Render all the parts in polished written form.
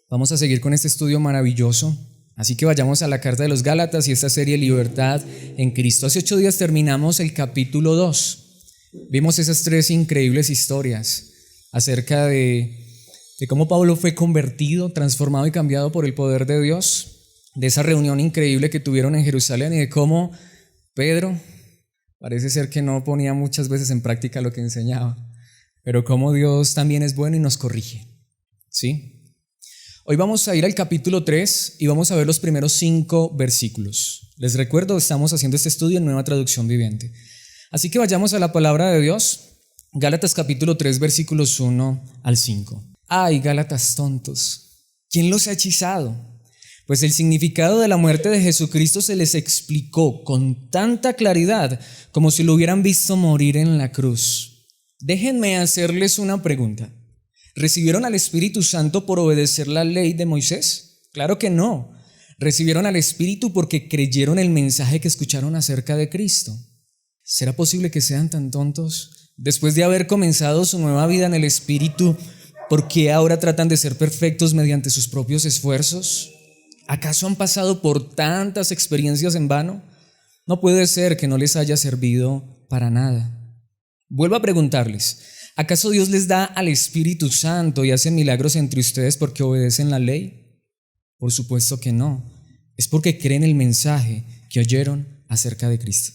Vamos a seguir con este estudio maravilloso, así que vayamos a la carta de los Gálatas y esta serie Libertad en Cristo. Hace 8 días terminamos el capítulo 2. Vimos esas 3 increíbles historias acerca de cómo Pablo fue convertido, transformado y cambiado por el poder de Dios, de esa reunión increíble que tuvieron en Jerusalén y de cómo Pedro parece ser que no ponía muchas veces en práctica lo que enseñaba, pero cómo Dios también es bueno y nos corrige, ¿sí? Hoy vamos a ir al capítulo 3 y vamos a ver los primeros 5 versículos. Les recuerdo, estamos haciendo este estudio en Nueva Traducción Viviente. Así que vayamos a la palabra de Dios. Gálatas capítulo 3, versículos 1 al 5. ¡Ay, Gálatas tontos! ¿Quién los ha hechizado? Pues el significado de la muerte de Jesucristo se les explicó con tanta claridad como si lo hubieran visto morir en la cruz. Déjenme hacerles una pregunta. ¿Recibieron al Espíritu Santo por obedecer la ley de Moisés? Claro que no. Recibieron al Espíritu porque creyeron el mensaje que escucharon acerca de Cristo. ¿Será posible que sean tan tontos? Después de haber comenzado su nueva vida en el Espíritu, ¿por qué ahora tratan de ser perfectos mediante sus propios esfuerzos? ¿Acaso han pasado por tantas experiencias en vano? No puede ser que no les haya servido para nada. Vuelvo a preguntarles, ¿acaso Dios les da al Espíritu Santo y hace milagros entre ustedes porque obedecen la ley? Por supuesto que no. Es porque creen el mensaje que oyeron acerca de Cristo.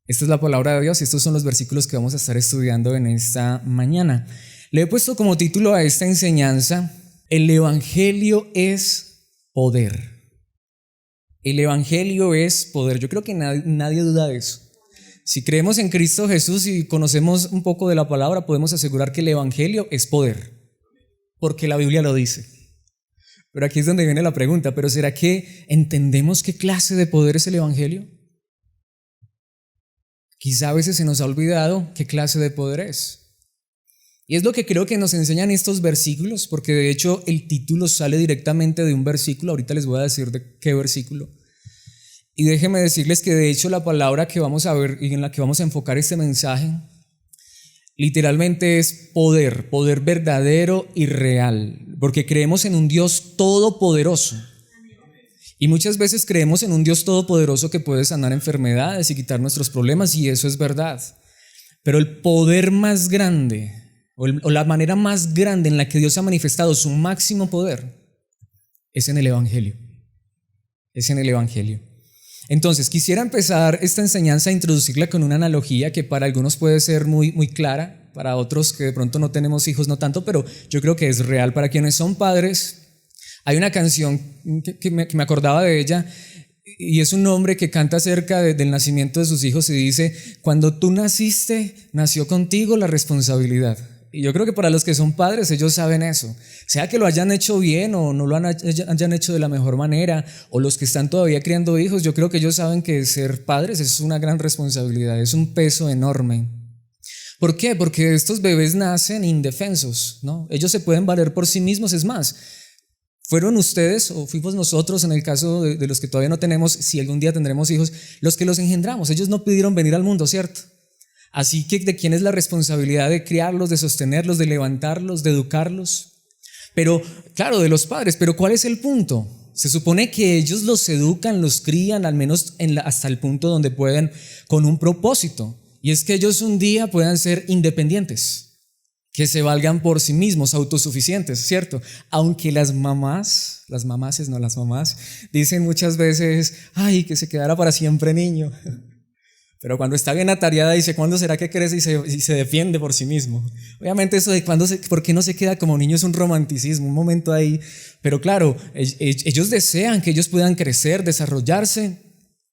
Esta es la palabra de Dios y estos son los versículos que vamos a estar estudiando en esta mañana. Le he puesto como título a esta enseñanza: el Evangelio es poder. El Evangelio es poder. Yo creo que nadie duda de eso. Si creemos en Cristo Jesús y conocemos un poco de la palabra, podemos asegurar que el Evangelio es poder, porque la Biblia lo dice. Pero aquí es donde viene la pregunta, ¿pero será que entendemos qué clase de poder es el Evangelio? Quizá a veces se nos ha olvidado qué clase de poder es. Y es lo que creo que nos enseñan estos versículos, porque de hecho el título sale directamente de un versículo. Ahorita les voy a decir de qué versículo. Y déjenme decirles que de hecho la palabra que vamos a ver y en la que vamos a enfocar este mensaje literalmente es poder, poder verdadero y real, porque creemos en un Dios todopoderoso. Y muchas veces creemos en un Dios todopoderoso que puede sanar enfermedades y quitar nuestros problemas, y eso es verdad. Pero el poder más grande, o la manera más grande en la que Dios ha manifestado su máximo poder, es en el Evangelio. Es en el Evangelio. Entonces, quisiera empezar esta enseñanza a introducirla con una analogía que para algunos puede ser muy, muy clara, para otros que de pronto no tenemos hijos no tanto, pero yo creo que es real. Para quienes son padres, hay una canción que me acordaba de ella, y es un hombre que canta acerca del nacimiento de sus hijos y dice: cuando tú naciste, nació contigo la responsabilidad. Y yo creo que para los que son padres, ellos saben eso. Sea que lo hayan hecho bien o no lo hayan hecho de la mejor manera, o los que están todavía criando hijos, yo creo que ellos saben que ser padres es una gran responsabilidad, es un peso enorme. ¿Por qué? Porque estos bebés nacen indefensos, ¿no? Ellos se pueden valer por sí mismos. Es más, fueron ustedes o fuimos nosotros, en el caso de los que todavía no tenemos, si algún día tendremos hijos, los que los engendramos. Ellos no pidieron venir al mundo, ¿cierto? Así que ¿de quién es la responsabilidad de criarlos, de sostenerlos, de levantarlos, de educarlos? Pero, claro, de los padres. Pero ¿cuál es el punto? Se supone que ellos los educan, los crían, al menos hasta el punto donde pueden, con un propósito. Y es que ellos un día puedan ser independientes, que se valgan por sí mismos, autosuficientes, ¿cierto? Aunque las mamás dicen muchas veces: ay, que se quedara para siempre niño. Pero cuando está bien atareada dice: ¿cuándo será que crece y se defiende por sí mismo? Obviamente eso de por qué no se queda como niño es un romanticismo, un momento ahí. Pero claro, ellos desean que ellos puedan crecer, desarrollarse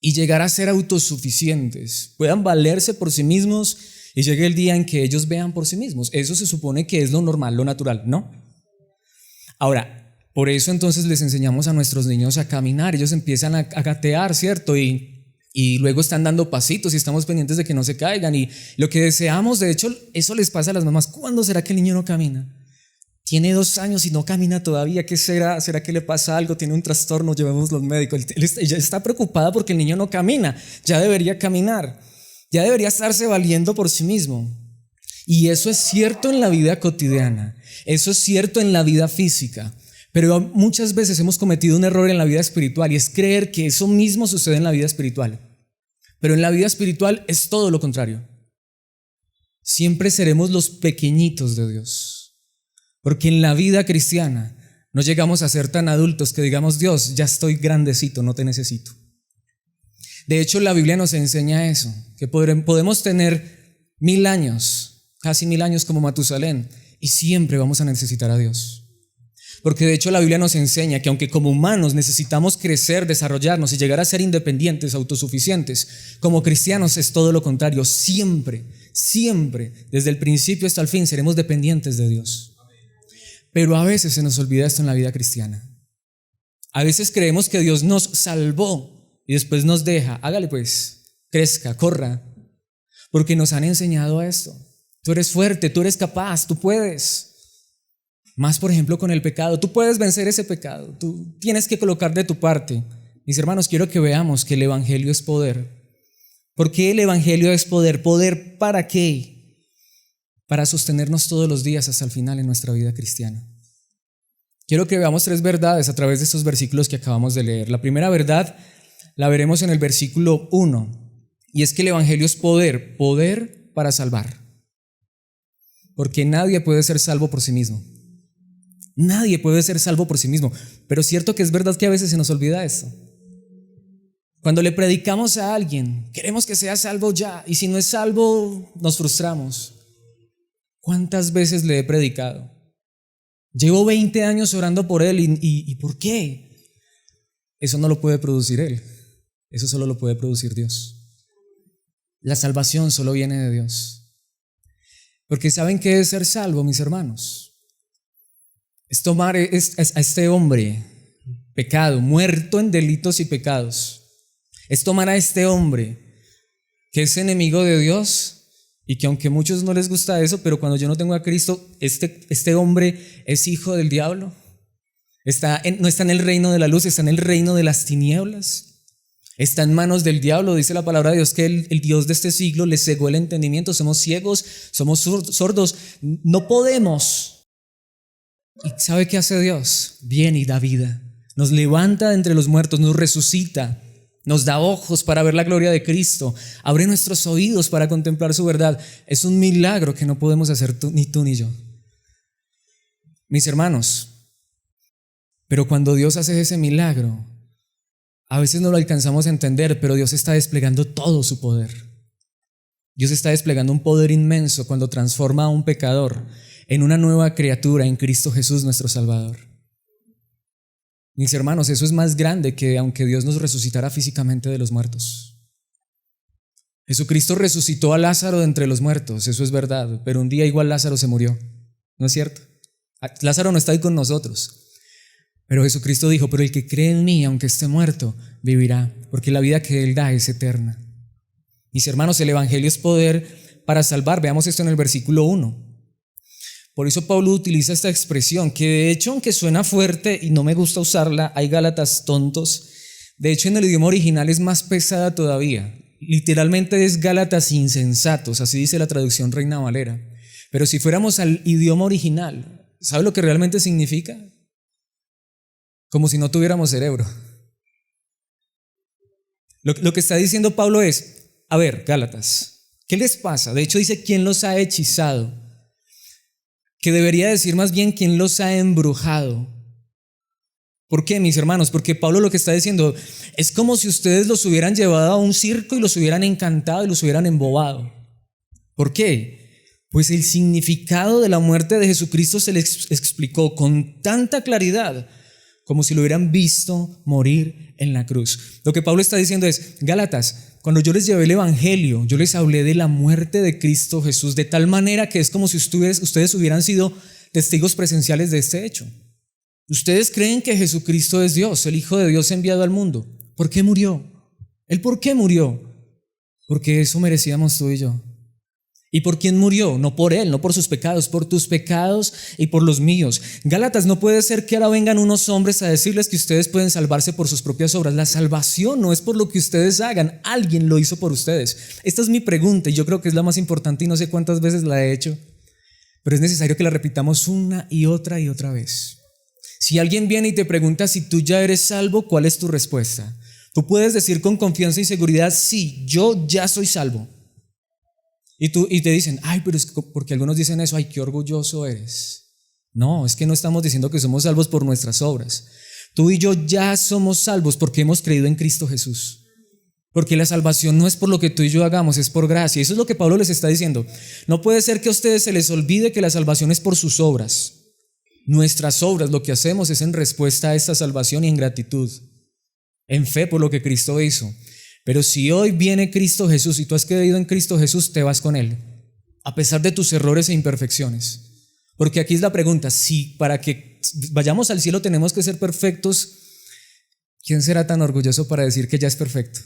y llegar a ser autosuficientes, puedan valerse por sí mismos y llegue el día en que ellos vean por sí mismos. Eso se supone que es lo normal, lo natural, ¿no? Ahora, por eso entonces les enseñamos a nuestros niños a caminar. Ellos empiezan a gatear, ¿cierto? Y luego están dando pasitos y estamos pendientes de que no se caigan. Y lo que deseamos, de hecho, eso les pasa a las mamás. ¿Cuándo será que el niño no camina? Tiene 2 años y no camina todavía. ¿Qué será? ¿Será que le pasa algo? ¿Tiene un trastorno? Llevémoslo al médico. Ella está preocupada porque el niño no camina. Ya debería caminar. Ya debería estarse valiendo por sí mismo. Y eso es cierto en la vida cotidiana, eso es cierto en la vida física, pero muchas veces hemos cometido un error en la vida espiritual y es creer que eso mismo sucede en la vida espiritual. Pero en la vida espiritual es todo lo contrario. Siempre seremos los pequeñitos de Dios, porque en la vida cristiana no llegamos a ser tan adultos que digamos: Dios, ya estoy grandecito, no te necesito. De hecho, la Biblia nos enseña eso, que podemos tener 1000 años, casi 1000 años como Matusalén, y siempre vamos a necesitar a Dios. Porque de hecho la Biblia nos enseña que aunque como humanos necesitamos crecer, desarrollarnos y llegar a ser independientes, autosuficientes, como cristianos es todo lo contrario. Siempre, desde el principio hasta el fin, seremos dependientes de Dios. Pero a veces se nos olvida esto en la vida cristiana. A veces creemos que Dios nos salvó y después nos deja. Hágale pues, crezca, corra, porque nos han enseñado a esto. Tú eres fuerte, tú eres capaz, tú puedes. Más, por ejemplo, con el pecado. Tú puedes vencer ese pecado. Tú tienes que colocar de tu parte. Mis hermanos, quiero que veamos que el evangelio es poder. ¿Por qué el evangelio es poder? ¿Poder para qué? Para sostenernos todos los días hasta el final en nuestra vida cristiana. Quiero que veamos 3 verdades a través de estos versículos que acabamos de leer. La primera verdad la veremos en el versículo 1, y es que el evangelio es poder, poder para salvar. Porque nadie puede ser salvo por sí mismo. Nadie puede ser salvo por sí mismo. Pero es cierto que es verdad que a veces se nos olvida esto. Cuando le predicamos a alguien, queremos que sea salvo ya, y si no es salvo, nos frustramos. ¿Cuántas veces le he predicado? Llevo 20 años orando por él, ¿y por qué? Eso no lo puede producir él. Eso solo lo puede producir Dios. La salvación solo viene de Dios. Porque ¿saben qué es ser salvo, mis hermanos? Es tomar a este hombre pecado, muerto en delitos y pecados. Es tomar a este hombre que es enemigo de Dios y que aunque a muchos no les gusta eso, pero cuando yo no tengo a Cristo, este hombre es hijo del diablo. No está en el reino de la luz, está en el reino de las tinieblas. Está en manos del diablo. Dice la palabra de Dios que el Dios de este siglo le cegó el entendimiento. Somos ciegos, somos sordos, no podemos. ¿Y sabe qué hace Dios? Viene y da vida. Nos levanta de entre los muertos, nos resucita, nos da ojos para ver la gloria de Cristo, abre nuestros oídos para contemplar su verdad. Es un milagro que no podemos hacer ni tú ni yo. Mis hermanos, pero cuando Dios hace ese milagro, a veces no lo alcanzamos a entender, pero Dios está desplegando todo su poder. Dios está desplegando un poder inmenso cuando transforma a un pecador en una nueva criatura en Cristo Jesús nuestro Salvador. Mis hermanos, eso es más grande que aunque Dios nos resucitara físicamente de los muertos. Jesucristo resucitó a Lázaro de entre los muertos, eso es verdad, pero un día igual Lázaro se murió, ¿no es cierto? Lázaro no está ahí con nosotros, pero Jesucristo dijo: pero el que cree en mí, aunque esté muerto, vivirá, porque la vida que Él da es eterna. Mis hermanos, el evangelio es poder para salvar. Veamos esto en el versículo 1. Por eso Pablo utiliza esta expresión, que de hecho, aunque suena fuerte y no me gusta usarla, hay gálatas tontos. De hecho, en el idioma original es más pesada todavía. Literalmente es gálatas insensatos, así dice la traducción Reina Valera. Pero si fuéramos al idioma original, ¿sabe lo que realmente significa? Como si no tuviéramos cerebro. Lo que está diciendo Pablo es: a ver, Gálatas, ¿qué les pasa? De hecho dice: ¿quién los ha hechizado? Que debería decir más bien: ¿quién los ha embrujado? ¿Por qué, mis hermanos? Porque Pablo lo que está diciendo es como si ustedes los hubieran llevado a un circo y los hubieran encantado y los hubieran embobado. ¿Por qué? Pues el significado de la muerte de Jesucristo se les explicó con tanta claridad como si lo hubieran visto morir en la cruz. Lo que Pablo está diciendo es: Gálatas, cuando yo les llevé el evangelio, yo les hablé de la muerte de Cristo Jesús, de tal manera que es como si ustedes hubieran sido testigos presenciales de este hecho. Ustedes creen que Jesucristo es Dios, el Hijo de Dios enviado al mundo. ¿Por qué murió? ¿Él por qué murió? Porque eso merecíamos tú y yo. ¿Y por quién murió? No por él, no por sus pecados, por tus pecados y por los míos. Gálatas, no puede ser que ahora vengan unos hombres a decirles que ustedes pueden salvarse por sus propias obras. La salvación no es por lo que ustedes hagan, alguien lo hizo por ustedes. Esta es mi pregunta y yo creo que es la más importante y no sé cuántas veces la he hecho, pero es necesario que la repitamos una y otra vez. Si alguien viene y te pregunta si tú ya eres salvo, ¿cuál es tu respuesta? Tú puedes decir con confianza y seguridad, sí, yo ya soy salvo. Y te dicen, ay, pero es porque algunos dicen eso, ay, qué orgulloso eres. No, es que no estamos diciendo que somos salvos por nuestras obras. Tú y yo ya somos salvos porque hemos creído en Cristo Jesús. Porque la salvación no es por lo que tú y yo hagamos, es por gracia. Eso es lo que Pablo les está diciendo. No puede ser que a ustedes se les olvide que la salvación es por sus obras. Nuestras obras, lo que hacemos es en respuesta a esta salvación y en gratitud, en fe por lo que Cristo hizo. Pero si hoy viene Cristo Jesús y tú has creído en Cristo Jesús, te vas con Él, a pesar de tus errores e imperfecciones. Porque aquí es la pregunta, si para que vayamos al cielo tenemos que ser perfectos, ¿quién será tan orgulloso para decir que ya es perfecto?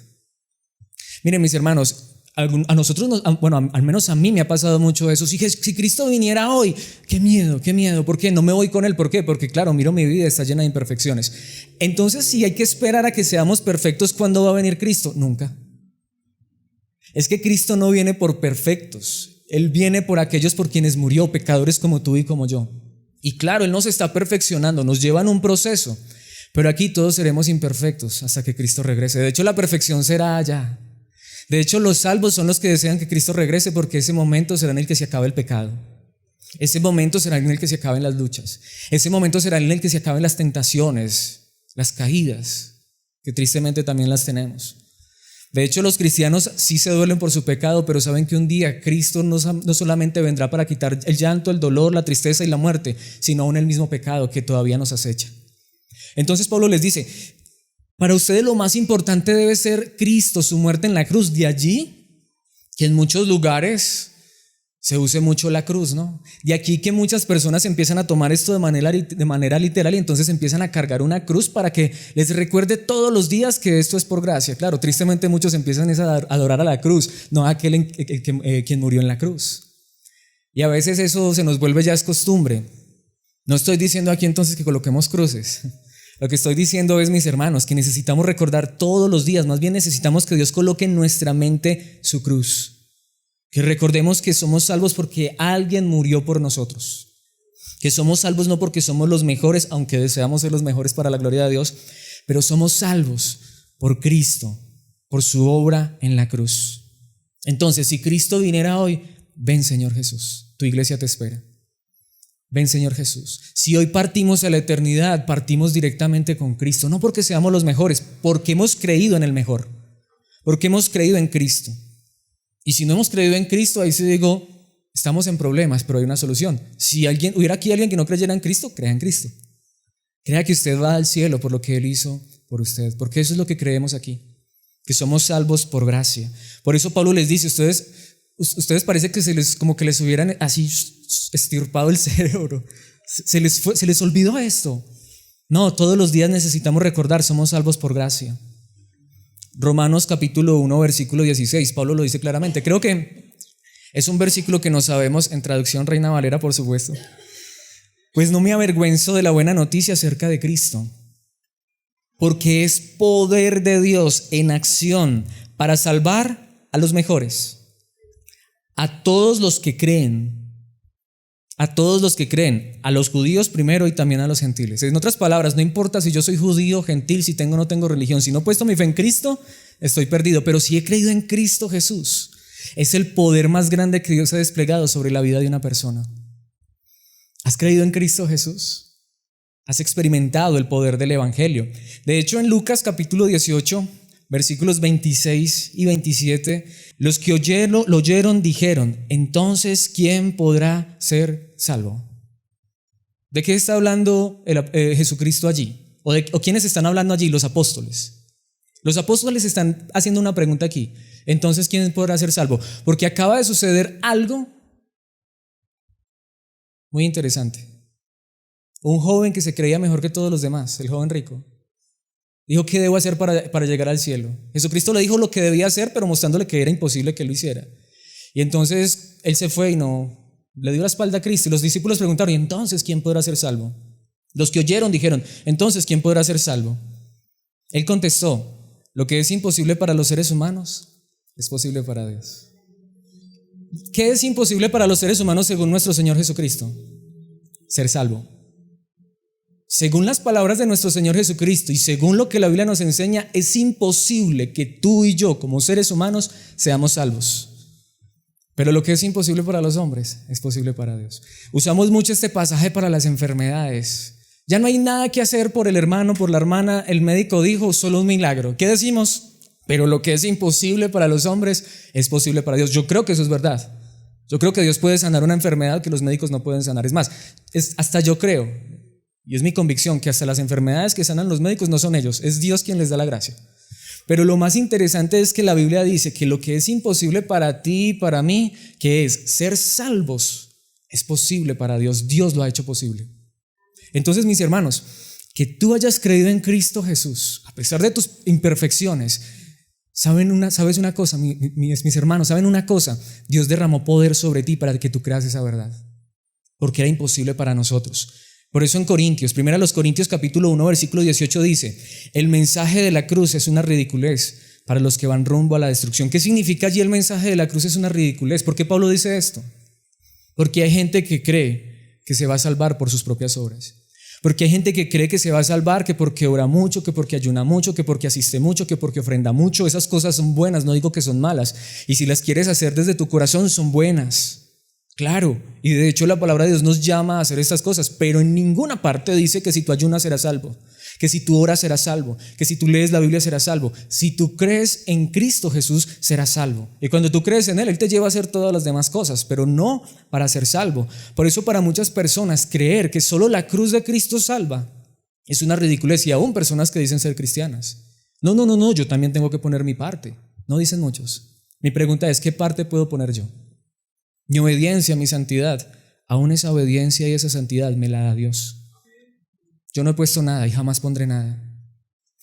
Miren, mis hermanos, a nosotros, bueno, al menos a mí me ha pasado mucho eso. Si Cristo viniera hoy, qué miedo, ¿por qué? No me voy con Él, ¿por qué? Porque claro, miro mi vida, está llena de imperfecciones. Entonces, si hay que esperar a que seamos perfectos, ¿cuándo va a venir Cristo? Nunca. Es que Cristo no viene por perfectos, Él viene por aquellos por quienes murió, pecadores como tú y como yo. Y claro, Él nos está perfeccionando, nos lleva en un proceso, pero aquí todos seremos imperfectos hasta que Cristo regrese. De hecho, la perfección será allá. De hecho, los salvos son los que desean que Cristo regrese porque ese momento será en el que se acabe el pecado. Ese momento será en el que se acaben las luchas. Ese momento será en el que se acaben las tentaciones, las caídas, que tristemente también las tenemos. De hecho, los cristianos sí se duelen por su pecado, pero saben que un día Cristo no solamente vendrá para quitar el llanto, el dolor, la tristeza y la muerte, sino aún el mismo pecado que todavía nos acecha. Entonces Pablo les dice, para ustedes lo más importante debe ser Cristo, su muerte en la cruz. De allí que en muchos lugares se use mucho la cruz, ¿no? De aquí que muchas personas empiezan a tomar esto de manera literal y entonces empiezan a cargar una cruz para que les recuerde todos los días que esto es por gracia. Claro, tristemente muchos empiezan a adorar a la cruz, no a aquel quien murió en la cruz. Y a veces eso se nos vuelve ya es costumbre. No estoy diciendo aquí entonces que coloquemos cruces. Lo que estoy diciendo es, mis hermanos, que necesitamos recordar todos los días, más bien necesitamos que Dios coloque en nuestra mente su cruz. Que recordemos que somos salvos porque alguien murió por nosotros. Que somos salvos no porque somos los mejores, aunque deseamos ser los mejores para la gloria de Dios, pero somos salvos por Cristo, por su obra en la cruz. Entonces, si Cristo viniera hoy, ven Señor Jesús, tu iglesia te espera. Ven Señor Jesús. Si hoy partimos a la eternidad, partimos directamente con Cristo, no porque seamos los mejores, porque hemos creído en el mejor, porque hemos creído en Cristo. Y si no hemos creído en Cristo, ahí sí digo, estamos en problemas, pero hay una solución. Si hubiera aquí alguien que no creyera en Cristo, crea en Cristo. Crea que usted va al cielo por lo que Él hizo por usted, porque eso es lo que creemos aquí, que somos salvos por gracia. Por eso Pablo les dice, ustedes parece que como que les hubieran así estirpado el cerebro. Se les olvidó esto. No, todos los días necesitamos recordar, somos salvos por gracia. Romanos capítulo 1, versículo 16, Pablo lo dice claramente. Creo que es un versículo que no sabemos en traducción Reina Valera, por supuesto. Pues no me avergüenzo de la buena noticia acerca de Cristo, porque es poder de Dios en acción para salvar a los mejores, a todos los que creen. A todos los que creen, a los judíos primero y también a los gentiles. En otras palabras, no importa si yo soy judío, gentil, si tengo o no tengo religión, si no he puesto mi fe en Cristo, estoy perdido, pero si he creído en Cristo Jesús, es el poder más grande que Dios ha desplegado sobre la vida de una persona. ¿Has creído en Cristo Jesús? ¿Has experimentado el poder del Evangelio? De hecho, en Lucas capítulo 18, versículos 26 y 27, los que lo oyeron dijeron, entonces, ¿quién podrá ser salvo? ¿De qué está hablando Jesucristo allí? ¿O quiénes están hablando allí? Los apóstoles. Los apóstoles están haciendo una pregunta aquí. Entonces, ¿quién podrá ser salvo? Porque acaba de suceder algo muy interesante. Un joven que se creía mejor que todos los demás, el joven rico, dijo, ¿qué debo hacer para llegar al cielo? Jesucristo le dijo lo que debía hacer, pero mostrándole que era imposible que lo hiciera. Y entonces él se fue y no le dio la espalda a Cristo. Y los discípulos preguntaron, ¿y entonces quién podrá ser salvo? Los que oyeron dijeron, entonces ¿quién podrá ser salvo? Él contestó, lo que es imposible para los seres humanos es posible para Dios. ¿Qué es imposible para los seres humanos según nuestro Señor Jesucristo? Ser salvo. Según las palabras de nuestro Señor Jesucristo y según lo que la Biblia nos enseña, es imposible que tú y yo como seres humanos seamos salvos. Pero lo que es imposible para los hombres es posible para Dios. Usamos mucho este pasaje para las enfermedades. Ya no hay nada que hacer por el hermano, por la hermana. El médico dijo, solo un milagro. ¿Qué decimos? Pero lo que es imposible para los hombres es posible para Dios. Yo creo que eso es verdad. Yo creo que Dios puede sanar una enfermedad que los médicos no pueden sanar. Es más, hasta yo creo, y es mi convicción, que hasta las enfermedades que sanan los médicos no son ellos, es Dios quien les da la gracia. Pero lo más interesante es que la Biblia dice que lo que es imposible para ti y para mí, que es ser salvos, es posible para Dios. Dios lo ha hecho posible. Entonces, mis hermanos, que tú hayas creído en Cristo Jesús, a pesar de tus imperfecciones, ¿sabes una cosa, mis hermanos? ¿Saben una cosa? Dios derramó poder sobre ti para que tú creas esa verdad, porque era imposible para nosotros. Por eso en Corintios, 1 Corintios capítulo 1, versículo 18 dice, el mensaje de la cruz es una ridiculez para los que van rumbo a la destrucción. ¿Qué significa allí el mensaje de la cruz es una ridiculez? ¿Por qué Pablo dice esto? Porque hay gente que cree que se va a salvar por sus propias obras. Porque hay gente que cree que se va a salvar, que porque ora mucho, que porque ayuna mucho, que porque asiste mucho, que porque ofrenda mucho. Esas cosas son buenas, no digo que son malas. Y si las quieres hacer desde tu corazón, son buenas. Claro, y de hecho la palabra de Dios nos llama a hacer estas cosas, pero en ninguna parte dice que si tú ayunas serás salvo, que si tú oras serás salvo, que si tú lees la Biblia serás salvo. Si tú crees en Cristo Jesús serás salvo. Y cuando tú crees en Él te lleva a hacer todas las demás cosas, pero no para ser salvo. Por eso para muchas personas creer que solo la cruz de Cristo salva es una ridiculez, y aún personas que dicen ser cristianas. No, yo también tengo que poner mi parte. No dicen muchos. Mi pregunta es, ¿qué parte puedo poner yo? Mi obediencia, mi santidad, aún esa obediencia y esa santidad me la da Dios. Yo no he puesto nada y jamás pondré nada.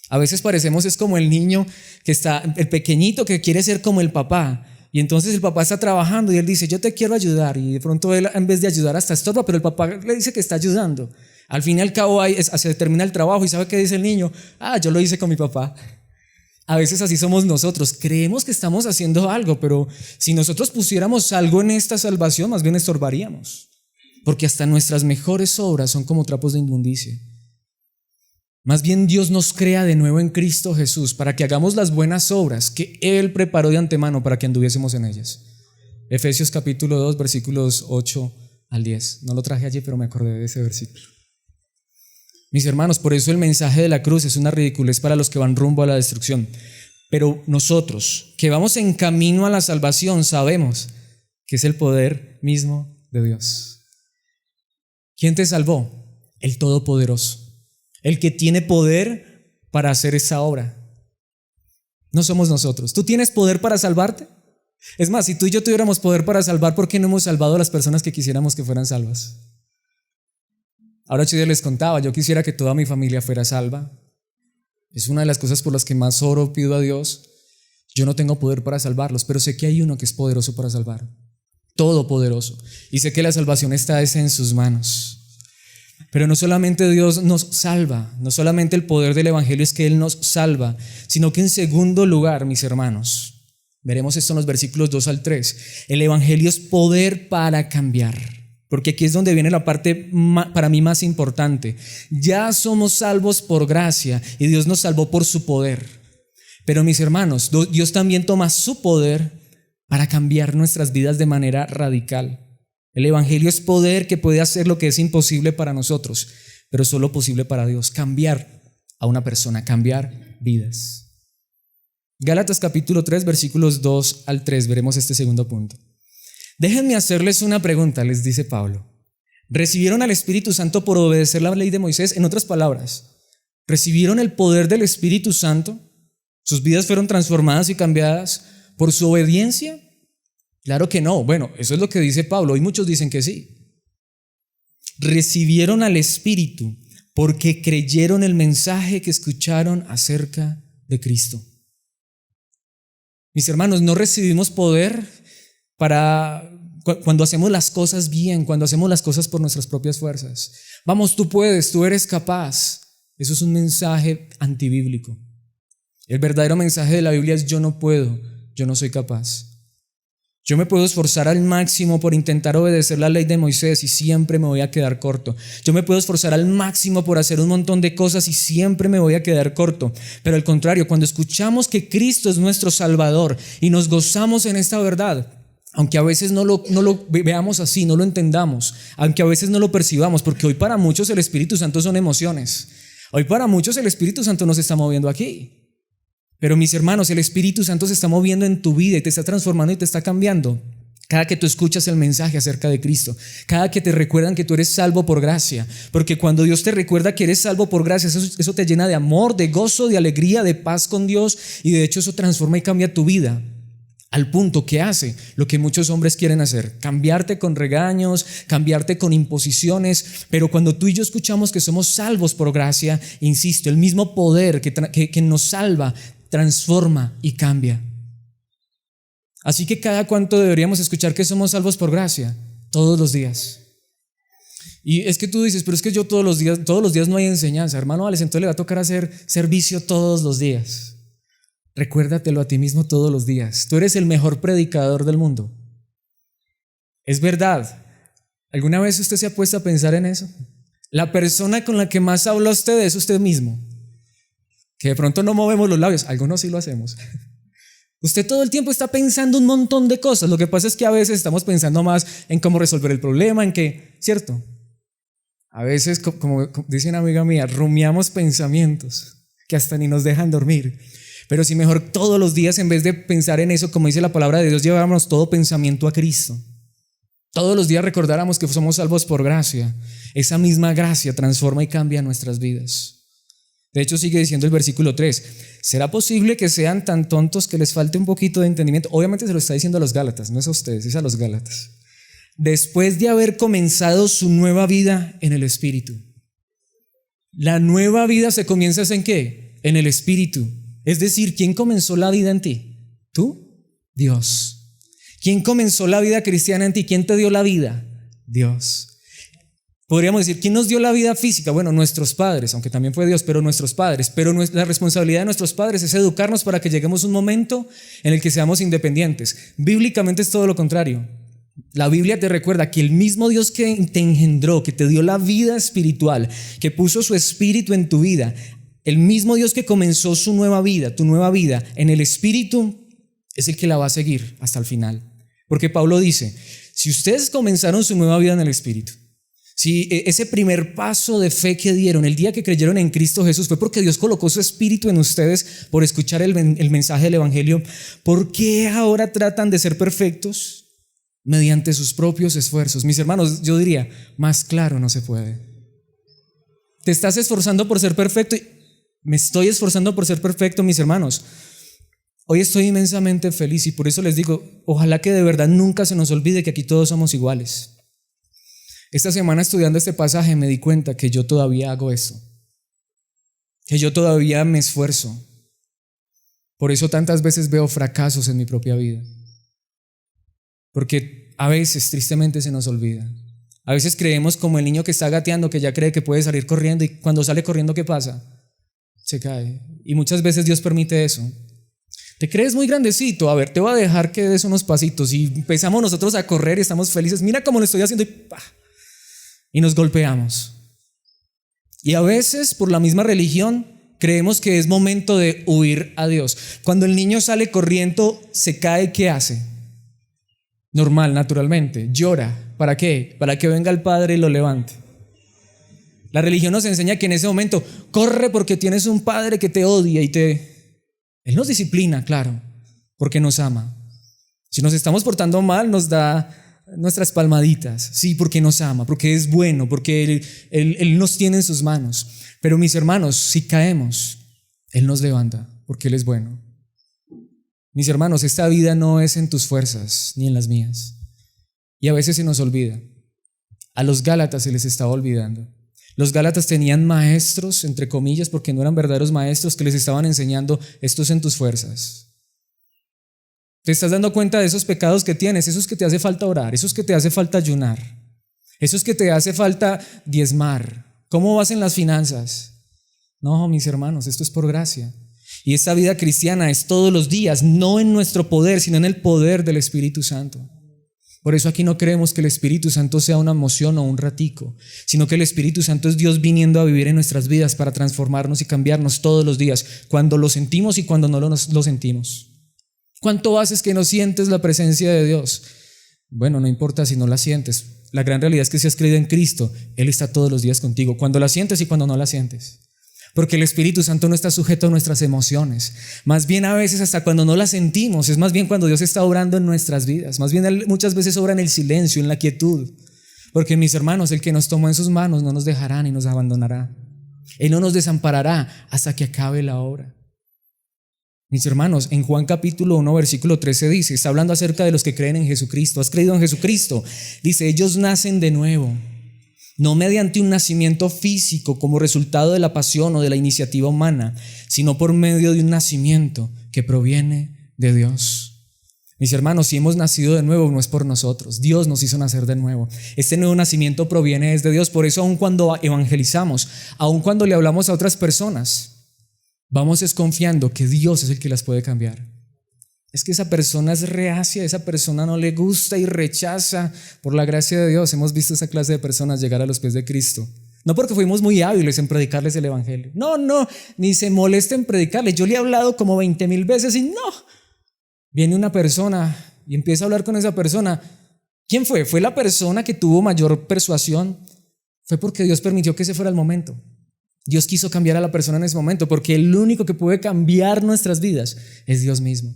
A veces parecemos es como el niño que está, el pequeñito que quiere ser como el papá, y entonces el papá está trabajando y él dice, yo te quiero ayudar, y de pronto él en vez de ayudar hasta estorba, pero el papá le dice que está ayudando. Al fin y al cabo se termina el trabajo y ¿sabe qué dice el niño? Yo lo hice con mi papá. A veces así somos nosotros, creemos que estamos haciendo algo, pero si nosotros pusiéramos algo en esta salvación, más bien estorbaríamos, porque hasta nuestras mejores obras son como trapos de inmundicia. Más bien Dios nos crea de nuevo en Cristo Jesús para que hagamos las buenas obras que Él preparó de antemano para que anduviésemos en ellas. Efesios capítulo 2, versículos 8 al 10. No lo traje allí, pero me acordé de ese versículo. Mis hermanos, por eso el mensaje de la cruz es una ridiculez para los que van rumbo a la destrucción. Pero nosotros, que vamos en camino a la salvación, sabemos que es el poder mismo de Dios. ¿Quién te salvó? El Todopoderoso, el que tiene poder para hacer esa obra. No somos nosotros. ¿Tú tienes poder para salvarte? Es más, si tú y yo tuviéramos poder para salvar, ¿por qué no hemos salvado a las personas que quisiéramos que fueran salvas? Ahora yo les contaba, yo quisiera que toda mi familia fuera salva. Es una de las cosas por las que más oro, pido a Dios. Yo no tengo poder para salvarlos, pero sé que hay uno que es poderoso para salvar, todopoderoso. Y sé que la salvación está en sus manos. Pero no solamente Dios nos salva, no solamente el poder del evangelio es que Él nos salva, sino que en segundo lugar, mis hermanos, veremos esto en los versículos 2 al 3, el evangelio es poder para cambiar. Porque aquí es donde viene la parte para mí más importante. Ya somos salvos por gracia y Dios nos salvó por su poder. Pero mis hermanos, Dios también toma su poder para cambiar nuestras vidas de manera radical. El evangelio es poder que puede hacer lo que es imposible para nosotros, pero solo posible para Dios. Cambiar a una persona, cambiar vidas. Gálatas capítulo 3, versículos 2 al 3, veremos este segundo punto. Déjenme hacerles una pregunta, les dice Pablo. ¿Recibieron al Espíritu Santo por obedecer la ley de Moisés? En otras palabras, ¿recibieron el poder del Espíritu Santo? ¿Sus vidas fueron transformadas y cambiadas por su obediencia? Claro que no. Bueno, eso es lo que dice Pablo y muchos dicen que sí. Recibieron al Espíritu porque creyeron el mensaje que escucharon acerca de Cristo. Mis hermanos, no recibimos poder cuando hacemos las cosas bien, cuando hacemos las cosas por nuestras propias fuerzas. Vamos, tú puedes, tú eres capaz. Eso es un mensaje antibíblico. El verdadero mensaje de la Biblia es: yo no puedo, yo no soy capaz. Yo me puedo esforzar al máximo por intentar obedecer la ley de Moisés y siempre me voy a quedar corto. Yo me puedo esforzar al máximo por hacer un montón de cosas y siempre me voy a quedar corto. Pero al contrario, cuando escuchamos que Cristo es nuestro Salvador y nos gozamos en esta verdad, aunque a veces no lo veamos así, no lo entendamos, aunque a veces no lo percibamos, porque hoy para muchos el Espíritu Santo son emociones. Hoy para muchos el Espíritu Santo nos está moviendo aquí. Pero mis hermanos, el Espíritu Santo se está moviendo en tu vida y te está transformando y te está cambiando. Cada que tú escuchas el mensaje acerca de Cristo, cada que te recuerdan que tú eres salvo por gracia, porque cuando Dios te recuerda que eres salvo por gracia, eso te llena de amor, de gozo, de alegría, de paz con Dios, y de hecho eso transforma y cambia tu vida. Al punto que hace lo que muchos hombres quieren hacer: cambiarte con regaños, cambiarte con imposiciones. Pero cuando tú y yo escuchamos que somos salvos por gracia, insisto, el mismo poder que nos salva transforma y cambia. Así que cada cuánto deberíamos escuchar que somos salvos por gracia: todos los días. Y es que tú dices: pero es que yo todos los días no hay enseñanza. Hermano Alex, entonces le va a tocar hacer servicio todos los días. Recuérdatelo a ti mismo todos los días. Tú eres el mejor predicador del mundo. Es verdad. ¿Alguna vez usted se ha puesto a pensar en eso? La persona con la que más habla usted es usted mismo. Que de pronto no movemos los labios, algunos sí lo hacemos. Usted todo el tiempo está pensando un montón de cosas. Lo que pasa es que a veces estamos pensando más en cómo resolver el problema, en qué, ¿cierto? A veces, como dice una amiga mía, rumiamos pensamientos que hasta ni nos dejan dormir. Pero si mejor todos los días, en vez de pensar en eso, como dice la palabra de Dios, lleváramos todo pensamiento a Cristo. Todos los días recordáramos que somos salvos por gracia. Esa misma gracia transforma y cambia nuestras vidas. De hecho, sigue diciendo el versículo 3: ¿será posible que sean tan tontos que les falte un poquito de entendimiento? Obviamente se lo está diciendo a los Gálatas, no es a ustedes, es a los Gálatas. Después de haber comenzado su nueva vida en el Espíritu. La nueva vida se comienza ¿en qué? En el Espíritu. Es decir, ¿quién comenzó la vida en ti? ¿Tú? Dios. ¿Quién comenzó la vida cristiana en ti? ¿Quién te dio la vida? Dios. Podríamos decir, ¿quién nos dio la vida física? Bueno, nuestros padres, aunque también fue Dios, pero nuestros padres. Pero la responsabilidad de nuestros padres es educarnos para que lleguemos a un momento en el que seamos independientes. Bíblicamente es todo lo contrario. La Biblia te recuerda que el mismo Dios que te engendró, que te dio la vida espiritual, que puso su espíritu en tu vida, el mismo Dios que comenzó su nueva vida, tu nueva vida en el Espíritu, es el que la va a seguir hasta el final. Porque Pablo dice: si ustedes comenzaron su nueva vida en el Espíritu, si ese primer paso de fe que dieron el día que creyeron en Cristo Jesús fue porque Dios colocó su espíritu en ustedes por escuchar el mensaje del Evangelio, ¿por qué ahora tratan de ser perfectos mediante sus propios esfuerzos? Mis hermanos, yo diría, más claro no se puede. ¿Te estás esforzando por ser perfecto? Me estoy esforzando por ser perfecto, mis hermanos. Hoy estoy inmensamente feliz y por eso les digo, ojalá que de verdad nunca se nos olvide que aquí todos somos iguales. Esta semana estudiando este pasaje me di cuenta que yo todavía hago eso, que yo todavía me esfuerzo. Por eso tantas veces veo fracasos en mi propia vida, porque a veces tristemente se nos olvida. A veces creemos como el niño que está gateando, que ya cree que puede salir corriendo, y cuando sale corriendo, ¿qué pasa? Se cae. Y muchas veces Dios permite eso. Te crees muy grandecito, a ver, te voy a dejar que des unos pasitos, y empezamos nosotros a correr y estamos felices, mira cómo lo estoy haciendo, y nos golpeamos. Y a veces por la misma religión creemos que es momento de huir a Dios. Cuando el niño sale corriendo, se cae, ¿qué hace? Normal, naturalmente, llora. ¿Para qué? Para que venga el padre y lo levante. La religión nos enseña que en ese momento corre porque tienes un padre que te odia y Él nos disciplina, claro, porque nos ama. Si nos estamos portando mal, nos da nuestras palmaditas, sí, porque nos ama, porque es bueno, porque Él nos tiene en sus manos. Pero mis hermanos, si caemos, Él nos levanta, porque Él es bueno. Mis hermanos, esta vida no es en tus fuerzas, ni en las mías. Y a veces se nos olvida. A los Gálatas se les estaba olvidando. Los Gálatas tenían maestros, entre comillas, porque no eran verdaderos maestros, que les estaban enseñando: esto es en tus fuerzas. Te estás dando cuenta de esos pecados que tienes, esos que te hace falta orar, esos que te hace falta ayunar, esos que te hace falta diezmar. ¿Cómo vas en las finanzas? No, mis hermanos, esto es por gracia. Y esta vida cristiana es todos los días, no en nuestro poder, sino en el poder del Espíritu Santo. Por eso aquí no creemos que el Espíritu Santo sea una emoción o un ratico, sino que el Espíritu Santo es Dios viniendo a vivir en nuestras vidas para transformarnos y cambiarnos todos los días, cuando lo sentimos y cuando no lo sentimos. ¿Cuánto haces que no sientes la presencia de Dios? Bueno, no importa si no la sientes. La gran realidad es que si has creído en Cristo, Él está todos los días contigo, cuando la sientes y cuando no la sientes. Porque el Espíritu Santo no está sujeto a nuestras emociones. Más bien a veces hasta cuando no las sentimos, es más bien cuando Dios está obrando en nuestras vidas. Más bien Él muchas veces obra en el silencio, en la quietud. Porque mis hermanos, el que nos tomó en sus manos no nos dejará ni nos abandonará. Él no nos desamparará hasta que acabe la obra. Mis hermanos, en Juan capítulo 1 versículo 13 dice, está hablando acerca de los que creen en Jesucristo. ¿Has creído en Jesucristo? Dice, ellos nacen de nuevo, no mediante un nacimiento físico como resultado de la pasión o de la iniciativa humana, sino por medio de un nacimiento que proviene de Dios. Mis hermanos, si hemos nacido de nuevo, no es por nosotros. Dios nos hizo nacer de nuevo. Este nuevo nacimiento proviene desde Dios. Por eso, aun cuando evangelizamos, aun cuando le hablamos a otras personas, vamos desconfiando que Dios es el que las puede cambiar. Es que esa persona es reacia, esa persona no le gusta y rechaza. Por la gracia de Dios hemos visto esa clase de personas llegar a los pies de Cristo. No porque fuimos muy hábiles en predicarles el evangelio. No, ni se moleste en predicarles. Yo le he hablado como 20,000 veces y no. Viene una persona y empieza a hablar con esa persona. ¿Quién fue? ¿Fue la persona que tuvo mayor persuasión? Fue porque Dios permitió que ese fuera el momento. Dios quiso cambiar a la persona en ese momento, porque el único que puede cambiar nuestras vidas es Dios mismo.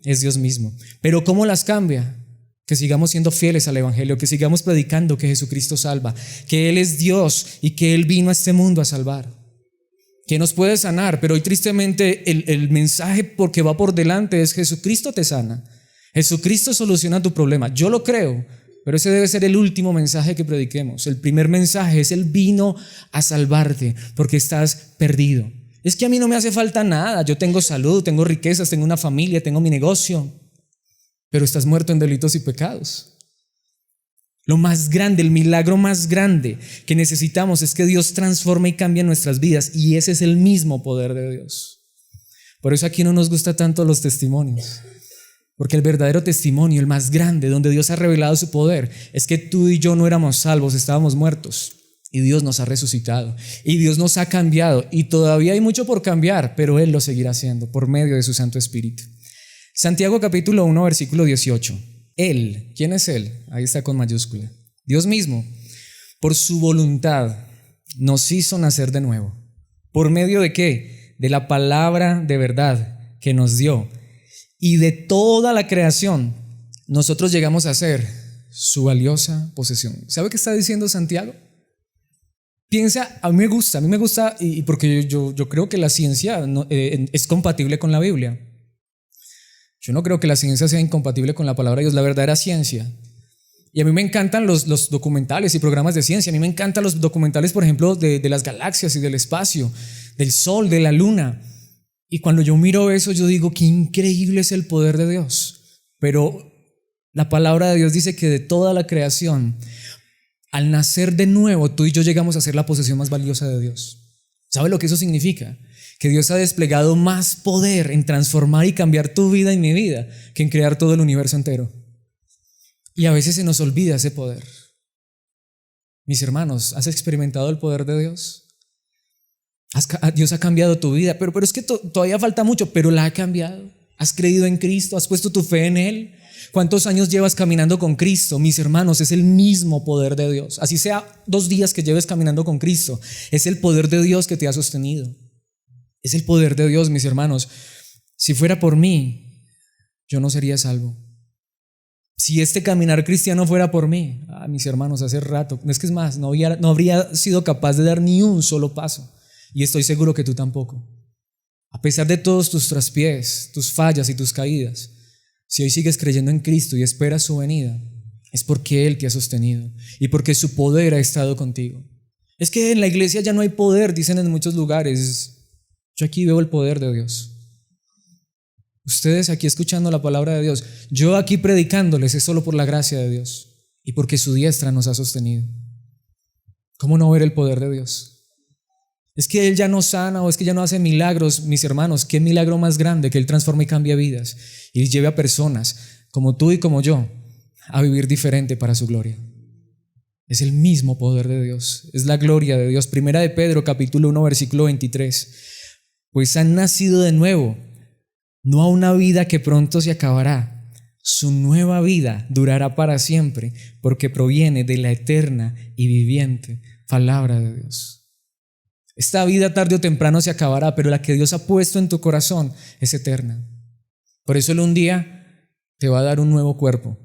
Es Dios mismo. Pero ¿cómo las cambia? Que sigamos siendo fieles al evangelio, que sigamos predicando que Jesucristo salva, que Él es Dios y que Él vino a este mundo a salvar, que nos puede sanar. Pero hoy tristemente el mensaje porque va por delante es: Jesucristo te sana, Jesucristo soluciona tu problema. Yo lo creo, pero ese debe ser el último mensaje que prediquemos. El primer mensaje es: Él vino a salvarte porque estás perdido. Es que a mí no me hace falta nada, yo tengo salud, tengo riquezas, tengo una familia, tengo mi negocio, pero estás muerto en delitos y pecados. Lo más grande, el milagro más grande que necesitamos es que Dios transforme y cambie nuestras vidas, y ese es el mismo poder de Dios. Por eso aquí no nos gustan tanto los testimonios, porque el verdadero testimonio, el más grande, donde Dios ha revelado su poder, es que tú y yo no éramos salvos, estábamos muertos. Y Dios nos ha resucitado, y Dios nos ha cambiado, y todavía hay mucho por cambiar, pero Él lo seguirá haciendo por medio de su Santo Espíritu. Santiago capítulo 1 versículo 18. Él, ¿quién es Él? Ahí está con mayúscula. Dios mismo, por su voluntad, nos hizo nacer de nuevo. ¿Por medio de qué? De la palabra de verdad que nos dio. Y de toda la creación, nosotros llegamos a ser su valiosa posesión. ¿Sabe qué está diciendo Santiago? Piensa, a mí me gusta, y porque yo creo que la ciencia es compatible con la Biblia. Yo no creo que la ciencia sea incompatible con la palabra de Dios, la verdadera ciencia. Y a mí me encantan los documentales y programas de ciencia. A mí me encantan los documentales, por ejemplo, de las galaxias y del espacio, del sol, de la luna. Y cuando yo miro eso, yo digo, qué increíble es el poder de Dios. Pero la palabra de Dios dice que de toda la creación, al nacer de nuevo, tú y yo llegamos a ser la posesión más valiosa de Dios. ¿Sabe lo que eso significa? Que Dios ha desplegado más poder en transformar y cambiar tu vida y mi vida que en crear todo el universo entero. Y a veces se nos olvida ese poder. Mis hermanos, ¿has experimentado el poder de Dios? Dios ha cambiado tu vida, pero es que todavía falta mucho, pero la ha cambiado. ¿Has creído en Cristo? ¿Has puesto tu fe en Él? ¿Cuántos años llevas caminando con Cristo? Mis hermanos, es el mismo poder de Dios. Así sea 2 días que lleves caminando con Cristo, es el poder de Dios que te ha sostenido. Es el poder de Dios, mis hermanos. Si fuera por mí, yo no sería salvo. Si este caminar cristiano fuera por mí, mis hermanos, hace rato, es más, no habría sido capaz de dar ni un solo paso. Y estoy seguro que tú tampoco. A pesar de todos tus traspiés, tus fallas y tus caídas, si hoy sigues creyendo en Cristo y esperas su venida, es porque Él te ha sostenido y porque su poder ha estado contigo. Es que en la iglesia ya no hay poder, dicen en muchos lugares. Yo aquí veo el poder de Dios. Ustedes aquí escuchando la palabra de Dios, yo aquí predicándoles, es solo por la gracia de Dios y porque su diestra nos ha sostenido. ¿Cómo no ver el poder de Dios? Es que Él ya no sana o es que ya no hace milagros, mis hermanos. ¿Qué milagro más grande que Él transforme y cambie vidas y lleve a personas como tú y como yo a vivir diferente para su gloria? Es el mismo poder de Dios, es la gloria de Dios. Primera de Pedro, capítulo 1, versículo 23. Pues han nacido de nuevo, no a una vida que pronto se acabará. Su nueva vida durará para siempre, porque proviene de la eterna y viviente palabra de Dios. Esta vida tarde o temprano se acabará, pero la que Dios ha puesto en tu corazón es eterna. Por eso Él un día te va a dar un nuevo cuerpo,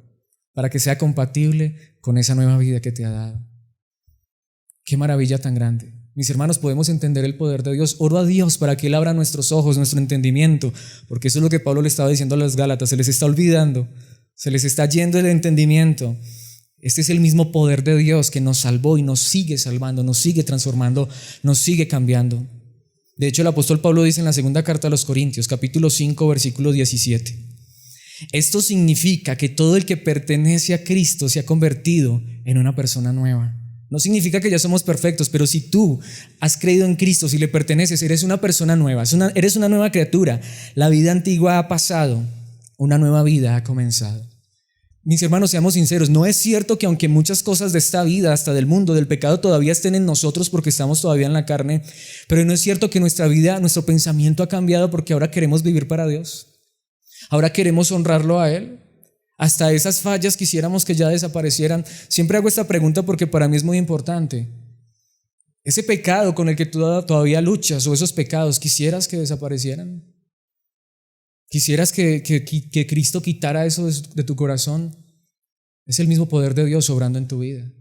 para que sea compatible con esa nueva vida que te ha dado. Qué maravilla tan grande. Mis hermanos, podemos entender el poder de Dios. Oro a Dios para que Él abra nuestros ojos, nuestro entendimiento, porque eso es lo que Pablo le estaba diciendo a los Gálatas. Se les está olvidando, se les está yendo el entendimiento. Este es el mismo poder de Dios que nos salvó y nos sigue salvando, nos sigue transformando, nos sigue cambiando. De hecho, el apóstol Pablo dice en la segunda carta a los Corintios, capítulo 5, versículo 17: esto significa que todo el que pertenece a Cristo se ha convertido en una persona nueva. No significa que ya somos perfectos, pero si tú has creído en Cristo, si le perteneces, eres una persona nueva, eres una nueva criatura. La vida antigua ha pasado, una nueva vida ha comenzado. Mis hermanos, seamos sinceros, no es cierto que aunque muchas cosas de esta vida, hasta del mundo, del pecado, todavía estén en nosotros porque estamos todavía en la carne, pero no es cierto que nuestra vida, nuestro pensamiento ha cambiado porque ahora queremos vivir para Dios. Ahora queremos honrarlo a Él. Hasta esas fallas quisiéramos que ya desaparecieran. Siempre hago esta pregunta porque para mí es muy importante. Ese pecado con el que tú todavía luchas, o esos pecados, ¿quisieras que desaparecieran? ¿Quisieras que Cristo quitara eso de tu corazón? Es el mismo poder de Dios obrando en tu vida.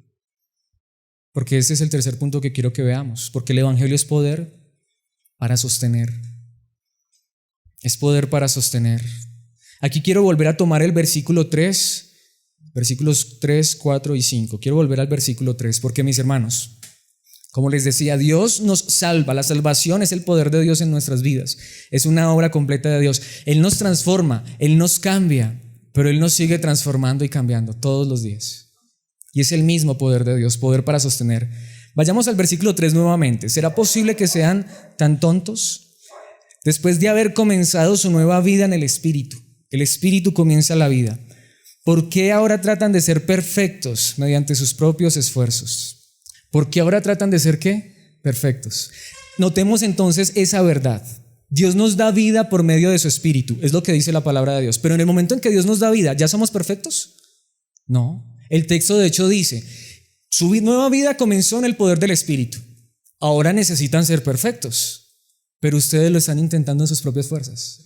Porque ese es el tercer punto que quiero que veamos. Porque el evangelio es poder para sostener. Es poder para sostener. Aquí quiero volver a tomar el versículo 3, versículos 3, 4 y 5. Quiero volver al versículo 3 porque, mis hermanos, como les decía, Dios nos salva. La salvación es el poder de Dios en nuestras vidas. Es una obra completa de Dios. Él nos transforma, Él nos cambia, pero Él nos sigue transformando y cambiando todos los días. Y es el mismo poder de Dios, poder para sostener. Vayamos al versículo 3 nuevamente. ¿Será posible que sean tan tontos? Después de haber comenzado su nueva vida en el Espíritu. El Espíritu comienza la vida. ¿Por qué ahora tratan de ser perfectos mediante sus propios esfuerzos? ¿Por qué ahora tratan de ser qué? Perfectos. Notemos entonces esa verdad. Dios nos da vida por medio de su Espíritu, es lo que dice la palabra de Dios. Pero en el momento en que Dios nos da vida, ¿ya somos perfectos? No. El texto de hecho dice, su nueva vida comenzó en el poder del Espíritu. Ahora necesitan ser perfectos, pero ustedes lo están intentando en sus propias fuerzas.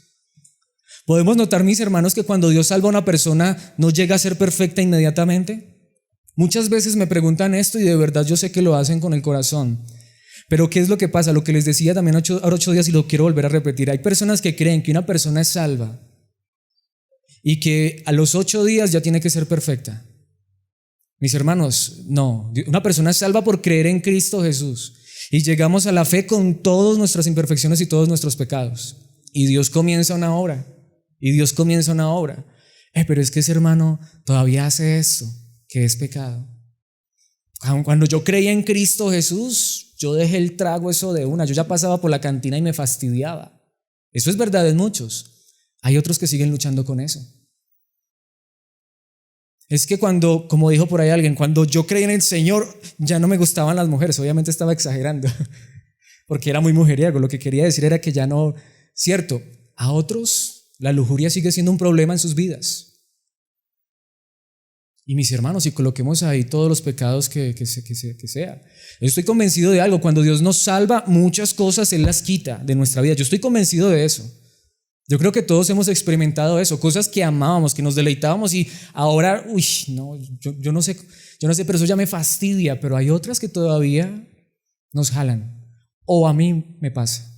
Podemos notar, mis hermanos, que cuando Dios salva a una persona no llega a ser perfecta inmediatamente. Muchas veces me preguntan esto y de verdad yo sé que lo hacen con el corazón. Pero ¿qué es lo que pasa? Lo que les decía también hace 8 días y lo quiero volver a repetir. Hay personas que creen que una persona es salva y que a los 8 días ya tiene que ser perfecta. Mis hermanos, no. Una persona es salva por creer en Cristo Jesús y llegamos a la fe con todas nuestras imperfecciones y todos nuestros pecados. Y Dios comienza una obra. Pero es que ese hermano todavía hace esto, que es pecado. Cuando yo creía en Cristo Jesús, yo dejé el trago eso de una. Yo ya pasaba por la cantina y me fastidiaba. Eso es verdad en muchos. Hay otros que siguen luchando con eso. Es que cuando, como dijo por ahí alguien, cuando yo creí en el Señor, ya no me gustaban las mujeres. Obviamente estaba exagerando, porque era muy mujeriego. Lo que quería decir era que ya no, cierto, a otros la lujuria sigue siendo un problema en sus vidas. Y mis hermanos, si coloquemos ahí todos los pecados que sea. Yo estoy convencido de algo, cuando Dios nos salva, muchas cosas Él las quita de nuestra vida. Yo estoy convencido de eso. Yo creo que todos hemos experimentado eso, cosas que amábamos, que nos deleitábamos y ahora, yo no sé, pero eso ya me fastidia, pero hay otras que todavía nos jalan. O a mí me pasa.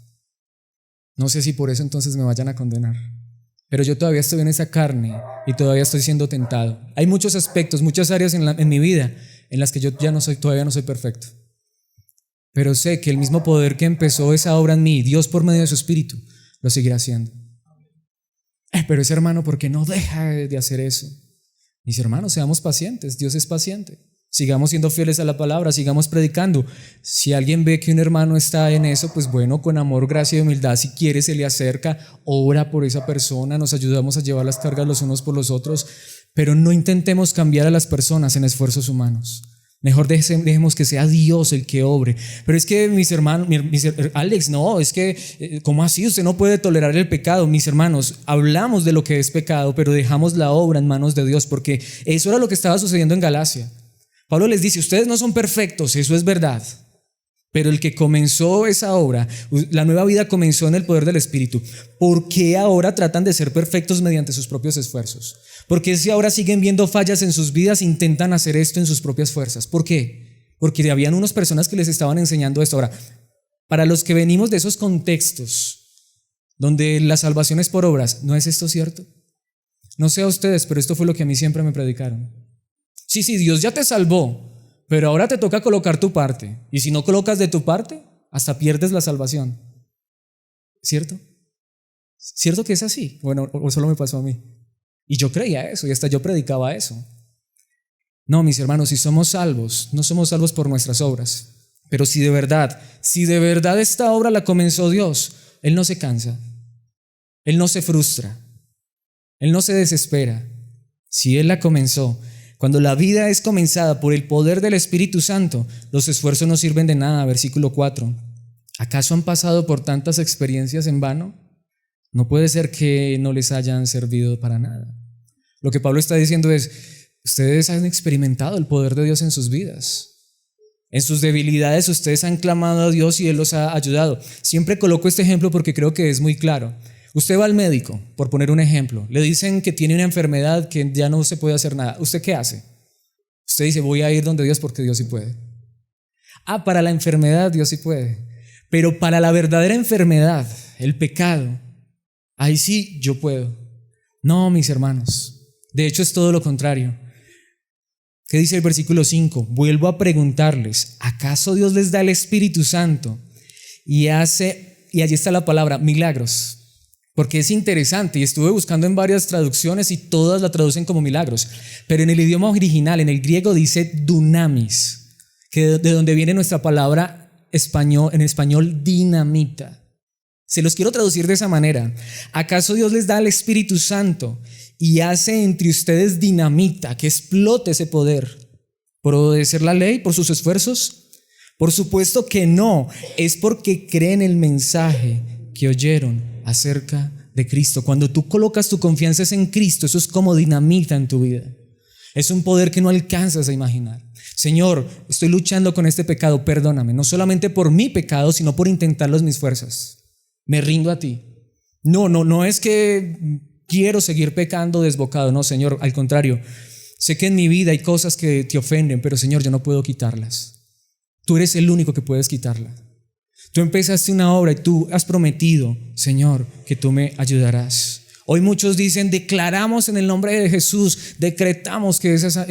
No sé si por eso entonces me vayan a condenar. Pero yo todavía estoy en esa carne y todavía estoy siendo tentado. Hay muchos aspectos, muchas áreas en mi vida en las que yo todavía no soy perfecto. Pero sé que el mismo poder que empezó esa obra en mí, Dios por medio de su Espíritu, lo seguirá haciendo. Pero ese hermano, ¿por qué no deja de hacer eso? Mis hermanos, seamos pacientes, Dios es paciente. Sigamos siendo fieles a la palabra, sigamos predicando. Si alguien ve que un hermano está en eso, pues bueno, con amor, gracia y humildad, si quiere se le acerca, ora por esa persona, nos ayudamos a llevar las cargas los unos por los otros, pero no intentemos cambiar a las personas en esfuerzos humanos. Mejor dejemos que sea Dios el que obre. Pero es que mis hermanos, Alex, no, es que, ¿cómo así? Usted no puede tolerar el pecado. Mis hermanos, hablamos de lo que es pecado, pero dejamos la obra en manos de Dios, porque eso era lo que estaba sucediendo en Galacia. Pablo les dice, ustedes no son perfectos, eso es verdad, pero el que comenzó esa obra, la nueva vida comenzó en el poder del Espíritu. ¿Por qué ahora tratan de ser perfectos mediante sus propios esfuerzos? ¿Por qué si ahora siguen viendo fallas en sus vidas intentan hacer esto en sus propias fuerzas? ¿Por qué? Porque habían unas personas que les estaban enseñando esto. Ahora, para los que venimos de esos contextos donde la salvación es por obras, ¿no es esto cierto? No sé a ustedes, pero esto fue lo que a mí siempre me predicaron. Sí, Dios ya te salvó, pero ahora te toca colocar tu parte. Y si no colocas de tu parte, hasta pierdes la salvación. ¿Cierto? ¿Cierto que es así? Bueno, o solo me pasó a mí. Y yo creía eso, y hasta yo predicaba eso. No, mis hermanos, si somos salvos, no somos salvos por nuestras obras. Pero si de verdad esta obra la comenzó Dios, Él no se cansa, Él no se frustra, Él no se desespera. Si Él la comenzó, cuando la vida es comenzada por el poder del Espíritu Santo, los esfuerzos no sirven de nada. Versículo 4. ¿Acaso han pasado por tantas experiencias en vano? No puede ser que no les hayan servido para nada. Lo que Pablo está diciendo es, ustedes han experimentado el poder de Dios en sus vidas. En sus debilidades ustedes han clamado a Dios y Él los ha ayudado. Siempre coloco este ejemplo porque creo que es muy claro. Usted va al médico, por poner un ejemplo, le dicen que tiene una enfermedad que ya no se puede hacer nada. ¿Usted qué hace? Usted dice, voy a ir donde Dios porque Dios sí puede. Para la enfermedad Dios sí puede, pero para la verdadera enfermedad, el pecado, ahí sí yo puedo. No, mis hermanos, de hecho es todo lo contrario. ¿Qué dice el versículo 5? Vuelvo a preguntarles, ¿acaso Dios les da el Espíritu Santo y allí está la palabra, milagros? Porque es interesante y estuve buscando en varias traducciones y todas la traducen como milagros, pero en el idioma original, en el griego dice dunamis, que de donde viene nuestra palabra en español dinamita. Se los quiero traducir de esa manera. ¿Acaso Dios les da el Espíritu Santo y hace entre ustedes dinamita que explote ese poder por obedecer la ley, por sus esfuerzos? Por supuesto que no, es porque creen el mensaje que oyeron acerca de Cristo. Cuando tú colocas tu confianza en Cristo, eso es como dinamita en tu vida. Es un poder que no alcanzas a imaginar. Señor, estoy luchando con este pecado, perdóname, no solamente por mi pecado, sino por intentarlo en mis fuerzas. Me rindo a ti. No es que quiero seguir pecando desbocado, no, Señor, al contrario. Sé que en mi vida hay cosas que te ofenden, pero Señor, yo no puedo quitarlas. Tú eres el único que puedes quitarla. Tú empezaste una obra y tú has prometido, Señor, que tú me ayudarás. Hoy muchos dicen, declaramos en el nombre de Jesús, decretamos que esa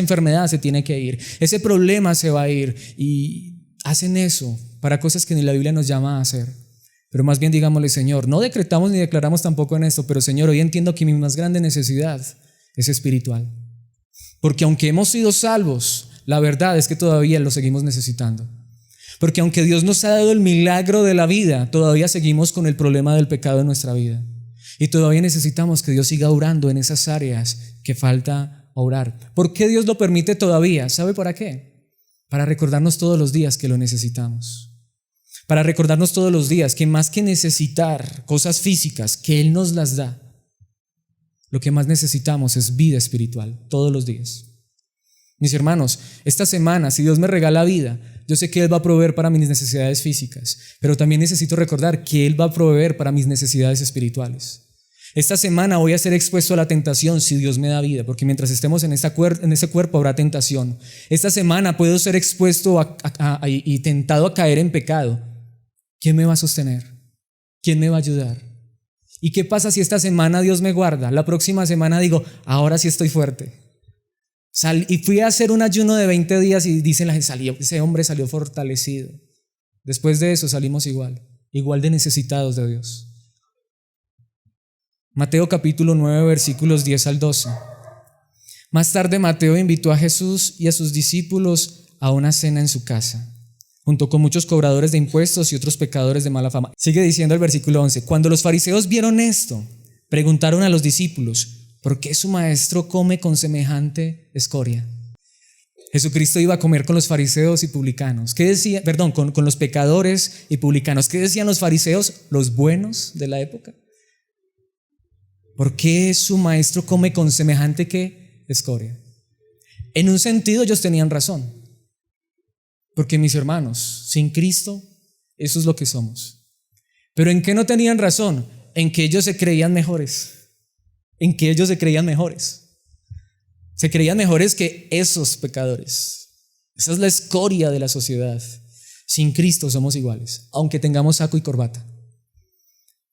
enfermedad se tiene que ir, ese problema se va a ir, y hacen eso para cosas que ni la Biblia nos llama a hacer. Pero más bien digámosle, Señor, no decretamos ni declaramos tampoco en esto, pero Señor, hoy entiendo que mi más grande necesidad es espiritual. Porque aunque hemos sido salvos, la verdad es que todavía lo seguimos necesitando. Porque aunque Dios nos ha dado el milagro de la vida, todavía seguimos con el problema del pecado en nuestra vida. Y todavía necesitamos que Dios siga orando en esas áreas que falta orar. ¿Por qué Dios lo permite todavía? ¿Sabe para qué? Para recordarnos todos los días que lo necesitamos. Para recordarnos todos los días que más que necesitar cosas físicas, que Él nos las da, lo que más necesitamos es vida espiritual, todos los días. Mis hermanos, esta semana, si Dios me regala vida, yo sé que Él va a proveer para mis necesidades físicas, pero también necesito recordar que Él va a proveer para mis necesidades espirituales. Esta semana voy a ser expuesto a la tentación si Dios me da vida, porque mientras estemos en ese cuerpo habrá tentación. Esta semana puedo ser expuesto y tentado a caer en pecado. ¿Quién me va a sostener? ¿Quién me va a ayudar? ¿Y qué pasa si esta semana Dios me guarda? La próxima semana digo, ahora sí estoy fuerte. Y fui a hacer un ayuno de 20 días y dicen ese hombre salió fortalecido. Después de eso salimos igual de necesitados de Dios. Mateo capítulo 9, versículos 10 al 12. Más tarde Mateo invitó a Jesús y a sus discípulos a una cena en su casa, junto con muchos cobradores de impuestos y otros pecadores de mala fama. Sigue diciendo el versículo 11, cuando los fariseos vieron esto, preguntaron a los discípulos, ¿por qué su maestro come con semejante escoria? Jesucristo iba a comer con los fariseos y publicanos. ¿Qué decía? Perdón, con los pecadores y publicanos. ¿Qué decían los fariseos, los buenos de la época? ¿Por qué su maestro come con semejante ¿qué? Escoria? En un sentido ellos tenían razón. Porque mis hermanos, sin Cristo, eso es lo que somos. Pero ¿en qué no tenían razón? En que ellos se creían mejores. En que ellos se creían mejores. Se creían mejores que esos pecadores. Esa es la escoria de la sociedad. Sin Cristo somos iguales, aunque tengamos saco y corbata.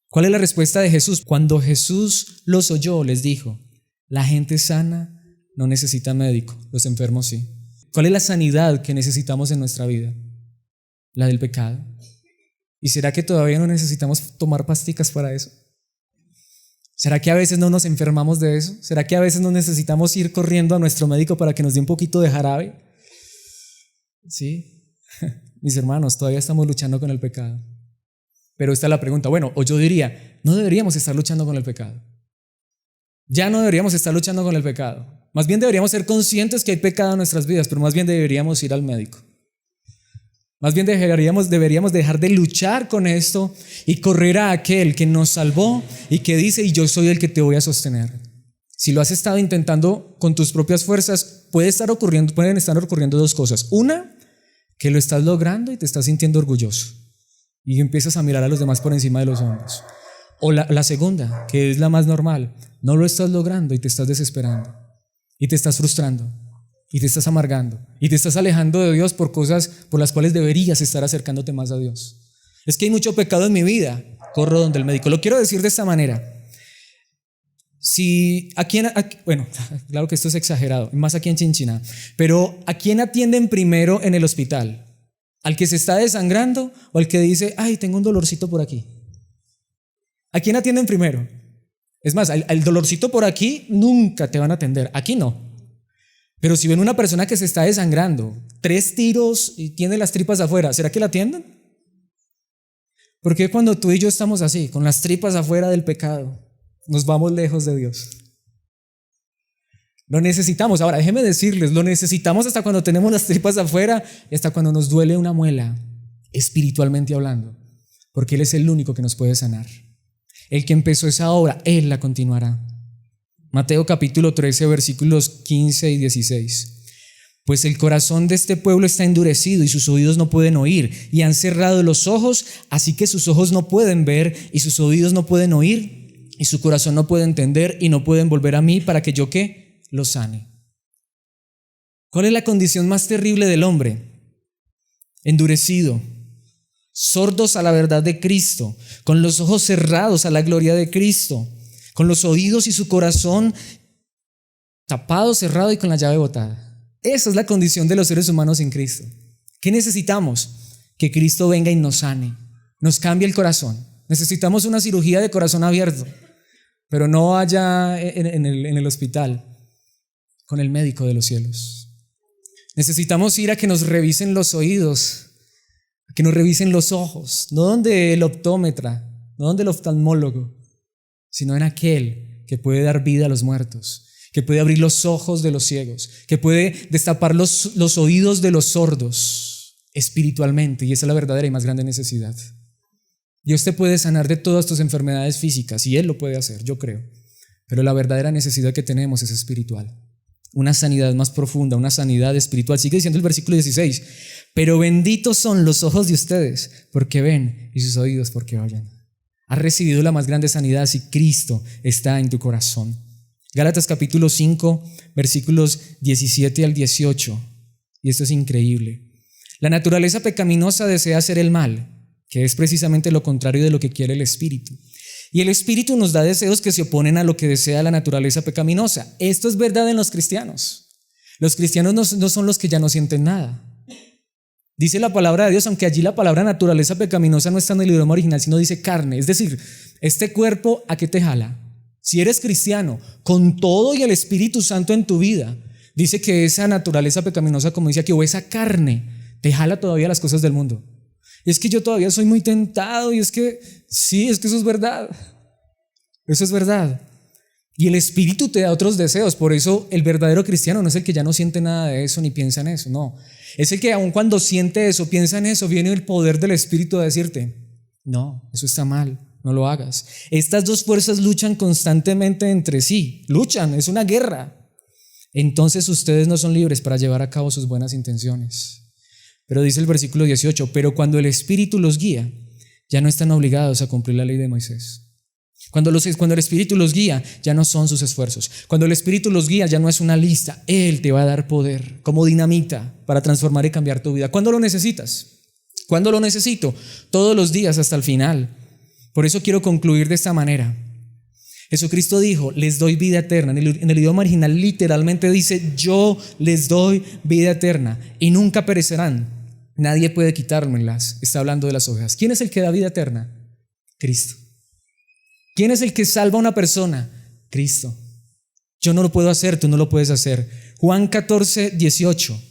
¿Cuál es la respuesta de Jesús? Cuando Jesús los oyó, les dijo, la gente sana no necesita médico, los enfermos sí. ¿Cuál es la sanidad que necesitamos en nuestra vida? La del pecado. ¿Y será que todavía no necesitamos tomar pasticas para eso? ¿Será que a veces no nos enfermamos de eso? ¿Será que a veces no necesitamos ir corriendo a nuestro médico para que nos dé un poquito de jarabe? Sí, mis hermanos, todavía estamos luchando con el pecado. Pero esta es la pregunta, bueno, o yo diría, no deberíamos estar luchando con el pecado. Ya no deberíamos estar luchando con el pecado. Más bien deberíamos ser conscientes que hay pecado en nuestras vidas, pero más bien deberíamos ir al médico. Más bien deberíamos dejar de luchar con esto y correr a aquel que nos salvó y que dice, y yo soy el que te voy a sostener. Si lo has estado intentando con tus propias fuerzas, pueden estar ocurriendo dos cosas. Una, que lo estás logrando y te estás sintiendo orgulloso y empiezas a mirar a los demás por encima de los hombros. O la segunda, que es la más normal, no lo estás logrando y te estás desesperando y te estás frustrando y te estás amargando y te estás alejando de Dios por cosas por las cuales deberías estar acercándote más a Dios. Es que hay mucho pecado en mi vida, corro donde el médico. Lo quiero decir de esta manera. Bueno, claro que esto es exagerado, más aquí en Chinchiná, pero ¿a quién atienden primero en el hospital? ¿Al que se está desangrando o al que dice, ay, tengo un dolorcito por aquí? ¿A quién atienden primero? Es más, al dolorcito por aquí nunca te van a atender, aquí no. Pero si ven una persona que se está desangrando, 3 tiros y tiene las tripas afuera, ¿será que la atienden? Porque cuando tú y yo estamos así, con las tripas afuera del pecado, nos vamos lejos de Dios. Lo necesitamos. Ahora, déjenme decirles, lo necesitamos hasta cuando tenemos las tripas afuera y hasta cuando nos duele una muela, espiritualmente hablando, porque Él es el único que nos puede sanar. El que empezó esa obra, Él la continuará. Mateo capítulo 13, versículos 15 y 16. Pues el corazón de este pueblo está endurecido y sus oídos no pueden oír, y han cerrado los ojos, así que sus ojos no pueden ver y sus oídos no pueden oír y su corazón no puede entender y no pueden volver a mí para que yo ¿qué? Los sane. ¿Cuál es la condición más terrible del hombre? Endurecido, sordos a la verdad de Cristo, con los ojos cerrados a la gloria de Cristo, con los oídos y su corazón tapado, cerrado y con la llave botada. Esa es la condición de los seres humanos sin Cristo. ¿Qué necesitamos? Que Cristo venga y nos sane, nos cambie el corazón. Necesitamos una cirugía de corazón abierto, pero no allá en el hospital, con el médico de los cielos. Necesitamos ir a que nos revisen los oídos, a que nos revisen los ojos, no donde el optómetra, no donde el oftalmólogo, sino en aquel que puede dar vida a los muertos, que puede abrir los ojos de los ciegos, que puede destapar los oídos de los sordos espiritualmente, y esa es la verdadera y más grande necesidad. Dios te puede sanar de todas tus enfermedades físicas y Él lo puede hacer, yo creo, pero la verdadera necesidad que tenemos es espiritual, una sanidad más profunda, una sanidad espiritual. Sigue diciendo el versículo 16, pero benditos son los ojos de ustedes porque ven y sus oídos porque oyen. Has recibido la más grande sanidad si Cristo está en tu corazón. Gálatas capítulo 5, versículos 17 al 18. Y esto es increíble. La naturaleza pecaminosa desea hacer el mal, que es precisamente lo contrario de lo que quiere el Espíritu. Y el Espíritu nos da deseos que se oponen a lo que desea la naturaleza pecaminosa. Esto es verdad en los cristianos. Los cristianos no son los que ya no sienten nada. Dice la palabra de Dios, aunque allí la palabra naturaleza pecaminosa no está en el idioma original, sino dice carne. Es decir, este cuerpo, ¿a qué te jala? Si eres cristiano, con todo y el Espíritu Santo en tu vida, dice que esa naturaleza pecaminosa, como dice aquí, o esa carne, te jala todavía las cosas del mundo. Y es que yo todavía soy muy tentado, y es que, sí, es que eso es verdad. Eso es verdad. Y el Espíritu te da otros deseos. Por eso el verdadero cristiano no es el que ya no siente nada de eso ni piensa en eso, no. Es el que aun cuando siente eso, piensa en eso, viene el poder del Espíritu a decirte, no, eso está mal, no lo hagas. Estas dos fuerzas luchan constantemente entre sí, luchan, es una guerra. Entonces ustedes no son libres para llevar a cabo sus buenas intenciones. Pero dice el versículo 18, pero cuando el Espíritu los guía, ya no están obligados a cumplir la ley de Moisés. Cuando el Espíritu los guía, ya no son sus esfuerzos. Cuando el Espíritu los guía, ya no es una lista. Él te va a dar poder como dinamita para transformar y cambiar tu vida. ¿Cuándo lo necesitas? ¿Cuándo lo necesito? Todos los días hasta el final. Por eso quiero concluir de esta manera. Jesucristo dijo, les doy vida eterna. En el idioma original literalmente dice, yo les doy vida eterna y nunca perecerán. Nadie puede quitármelas. Está hablando de las ovejas. ¿Quién es el que da vida eterna? Cristo. ¿Quién es el que salva a una persona? Cristo. Yo no lo puedo hacer, tú no lo puedes hacer. Juan 14, 18.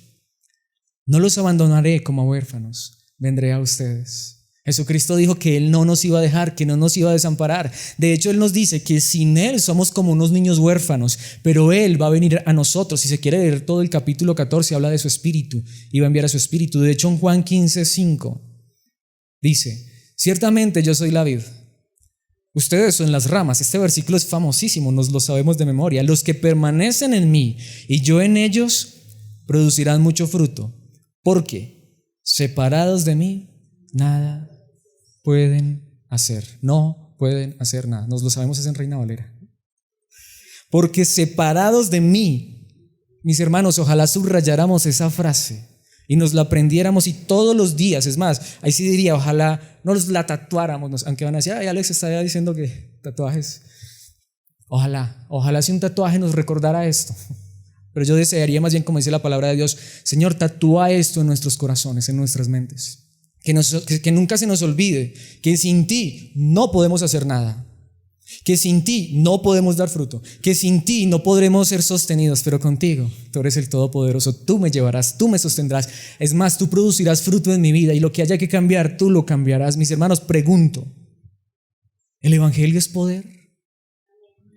No los abandonaré como huérfanos, vendré a ustedes. Jesucristo dijo que Él no nos iba a dejar, que no nos iba a desamparar. De hecho, Él nos dice que sin Él somos como unos niños huérfanos, pero Él va a venir a nosotros. Si se quiere leer todo el capítulo 14, habla de su Espíritu y va a enviar a su Espíritu. De hecho, en Juan 15, 5 dice, ciertamente yo soy la vid, ustedes son las ramas. Este versículo es famosísimo, nos lo sabemos de memoria. Los que permanecen en mí y yo en ellos producirán mucho fruto, porque separados de mí nada pueden hacer. No pueden hacer nada. Nos lo sabemos, es en Reina Valera. Porque separados de mí, mis hermanos, ojalá subrayáramos esa frase y nos la aprendiéramos y todos los días, es más, ahí sí diría, ojalá nos la tatuáramos, aunque van a decir, ay, Alex está ya diciendo que tatuajes. Ojalá si un tatuaje nos recordara esto. Pero yo desearía más bien, como dice la palabra de Dios, Señor, tatúa esto en nuestros corazones, en nuestras mentes. Que nunca se nos olvide que sin ti no podemos hacer nada, que sin ti no podemos dar fruto, que sin ti no podremos ser sostenidos, pero contigo, tú eres el Todopoderoso, tú me llevarás, tú me sostendrás. Es más, tú producirás fruto en mi vida y lo que haya que cambiar, tú lo cambiarás. Mis hermanos, pregunto, ¿el Evangelio es poder?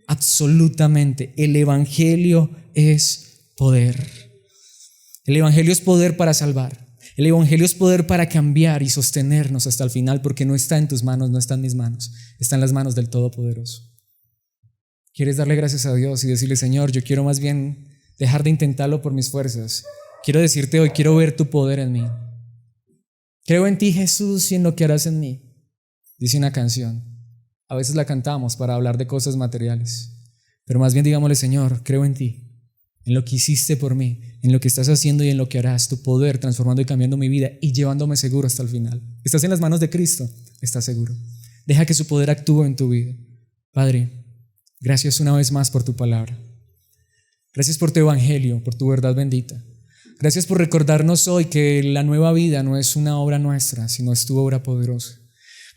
Absolutamente, el Evangelio es poder. El Evangelio es poder para salvar. El Evangelio es poder para cambiar y sostenernos hasta el final, porque no está en tus manos, no está en mis manos, está en las manos del Todopoderoso. ¿Quieres darle gracias a Dios y decirle, Señor, yo quiero más bien dejar de intentarlo por mis fuerzas? Quiero decirte hoy, quiero ver tu poder en mí. Creo en ti, Jesús, y en lo que harás en mí. Dice una canción. A veces la cantamos para hablar de cosas materiales, pero más bien digámosle, Señor, creo en ti, en lo que hiciste por mí, en lo que estás haciendo y en lo que harás, tu poder transformando y cambiando mi vida y llevándome seguro hasta el final. Estás en las manos de Cristo, estás seguro. Deja que su poder actúe en tu vida. Padre, gracias una vez más por tu palabra. Gracias por tu evangelio, por tu verdad bendita. Gracias por recordarnos hoy que la nueva vida no es una obra nuestra, sino es tu obra poderosa.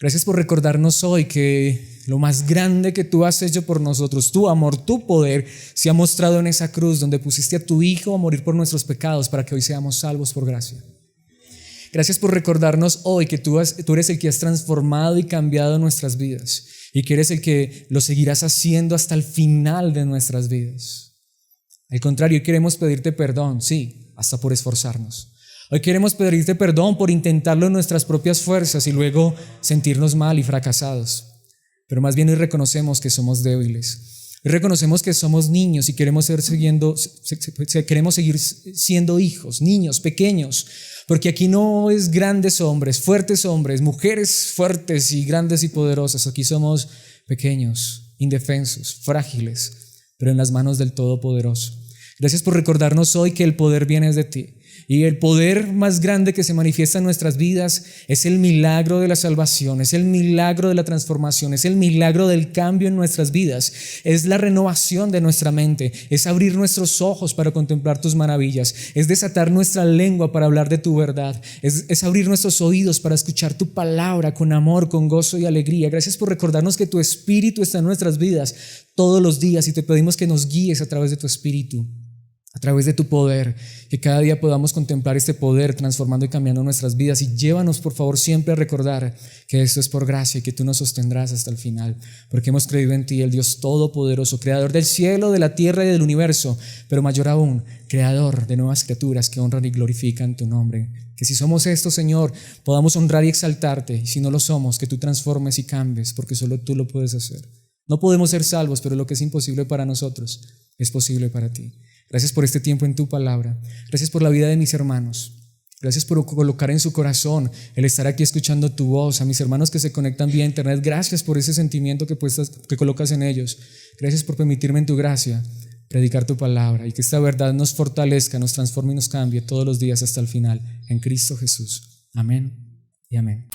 Gracias por recordarnos hoy que lo más grande que tú has hecho por nosotros, tu amor, tu poder, se ha mostrado en esa cruz donde pusiste a tu Hijo a morir por nuestros pecados para que hoy seamos salvos por gracia. Gracias por recordarnos hoy que tú eres el que has transformado y cambiado nuestras vidas y que eres el que lo seguirás haciendo hasta el final de nuestras vidas. Al contrario, hoy queremos pedirte perdón, sí, hasta por esforzarnos. Hoy queremos pedirte perdón por intentarlo en nuestras propias fuerzas y luego sentirnos mal y fracasados. Pero más bien hoy reconocemos que somos débiles. Hoy reconocemos que somos niños y queremos seguir siendo hijos, niños, pequeños. Porque aquí no es grandes hombres, fuertes hombres, mujeres fuertes y grandes y poderosas. Aquí somos pequeños, indefensos, frágiles, pero en las manos del Todopoderoso. Gracias por recordarnos hoy que el poder viene de ti. Y el poder más grande que se manifiesta en nuestras vidas es el milagro de la salvación, es el milagro de la transformación, es el milagro del cambio en nuestras vidas, es la renovación de nuestra mente, es abrir nuestros ojos para contemplar tus maravillas, es desatar nuestra lengua para hablar de tu verdad, es abrir nuestros oídos para escuchar tu palabra con amor, con gozo y alegría. Gracias por recordarnos que tu Espíritu está en nuestras vidas todos los días y te pedimos que nos guíes a través de tu Espíritu, a través de tu poder, que cada día podamos contemplar este poder transformando y cambiando nuestras vidas. Y llévanos por favor siempre a recordar que esto es por gracia y que tú nos sostendrás hasta el final, porque hemos creído en ti, el Dios Todopoderoso, creador del cielo, de la tierra y del universo, pero mayor aún, creador de nuevas criaturas que honran y glorifican tu nombre. Que si somos esto, Señor, podamos honrar y exaltarte, y si no lo somos, que tú transformes y cambies, porque solo tú lo puedes hacer. No podemos ser salvos, pero lo que es imposible para nosotros es posible para ti. Gracias por este tiempo en tu palabra. Gracias por la vida de mis hermanos. Gracias por colocar en su corazón el estar aquí escuchando tu voz. A mis hermanos que se conectan vía internet, gracias por ese sentimiento que colocas en ellos. Gracias por permitirme en tu gracia predicar tu palabra y que esta verdad nos fortalezca, nos transforme y nos cambie todos los días hasta el final. En Cristo Jesús. Amén y amén.